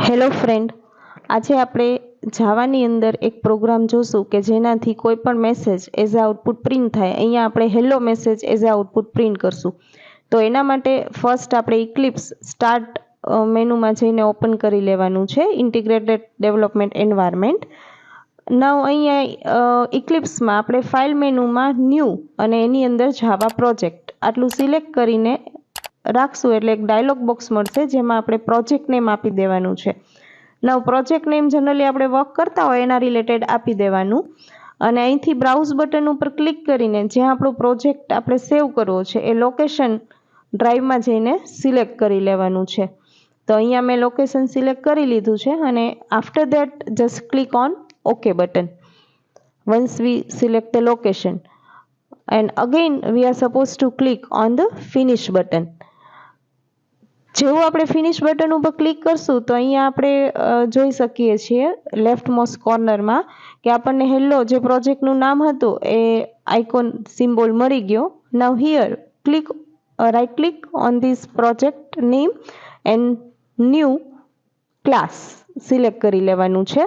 Hello friend, આજે આપણે જાવાની અંદર એક પ્રોગ્રામ જોશું કે જેનાથી કોઈ પણ message as a output print થાય. અહીંયા આપણે hello message as a output print કરશું. તો એના માટે ફર્સ્ટ આપણે ઇક્લિપ્સ સ્ટાર્ટ મેનુમાં જઈને ઓપન કરી લેવાનું છે, ઇન્ટિગ્રેટેડ ડેવલપમેન્ટ એન્વાયરમેન્ટ. નાવ અહીંયા ઇક્લિપ્સમાં આપણે ફાઇલ મેનુમાં ન્યૂ અને એની અંદર જાવા પ્રોજેક્ટ આટલું સિલેક્ટ કરીને રાખશું એટલે એક ડાયલોગ બોક્સ મળશે જેમાં આપણે પ્રોજેક્ટ નેમ આપી દેવાનું છે. નવ પ્રોજેક્ટ નેમ જનરલી આપણે વર્ક કરતા હોય એના રિલેટેડ આપી દેવાનું અને અહીંથી બ્રાઉઝ બટન ઉપર ક્લિક કરીને જ્યાં આપણો પ્રોજેક્ટ આપણે સેવ કરવો છે એ લોકેશન ડ્રાઈવમાં જઈને સિલેક્ટ કરી લેવાનું છે. તો અહીંયા મેં લોકેશન સિલેક્ટ કરી લીધું છે અને after that just click on okay button once we select the location and again we are supposed to click on the finish button. જેવું આપણે ફિનિશ બટન ઉપર ક્લિક કરશું તો અહીંયા આપણે જોઈ શકીએ છીએ લેફ્ટ મોસ્ટ કોર્નરમાં કે આપણને હેલો જે પ્રોજેક્ટનું નામ હતું એ આઇકોન સિમ્બોલ મળી ગયો. Now here click right click on this project name and new class select કરી લેવાનું છે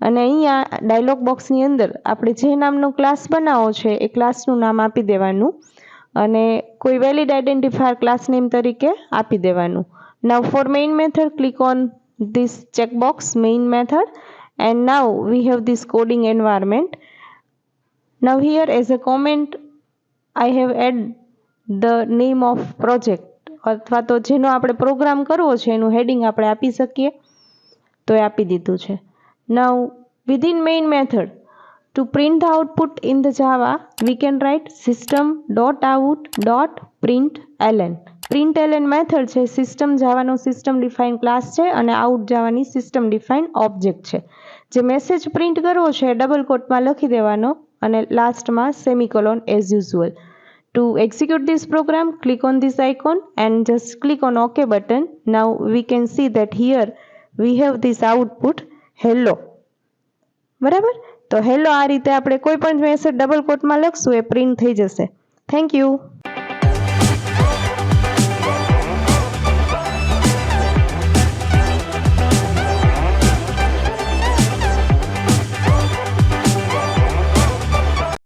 અને અહીંયા ડાયલોગ બોક્સની અંદર આપણે જે નામનો ક્લાસ બનાવો છે એ ક્લાસનું નામ આપી દેવાનું અને કોઈ વેલિડ આઇડેન્ટિફાયર ક્લાસ નેમ તરીકે આપી દેવાનું. Now for main method click on this checkbox main method and now we have this coding environment. Now here as a comment I have add the name of project અથવા તો જેનો આપણે programme કરવો છે એનું હેડિંગ આપણે આપી શકીએ તો એ આપી દીધું છે. Now within main method to print the output in the Java, we can write system.out.println. println method છે સિસ્ટમ જાવાનો સિસ્ટમ ડિફાઇન ક્લાસ છે અને આઉટ જાવાની સિસ્ટમ ડિફાઇન ઓબ્જેક્ટ છે. જે મેસેજ પ્રિન્ટ કરવો છે ડબલ કોટમાં લખી દેવાનો અને લાસ્ટમાં semicolon as usual. To execute this program, click on this icon and just click on OK button. Now we can see that here we have this output hello. બરાબર, તો hello આ રીતે આપણે કોઈ પણ મેસેજ ડબલ કોટમાં લખશું એ print થઈ જશે. Thank you.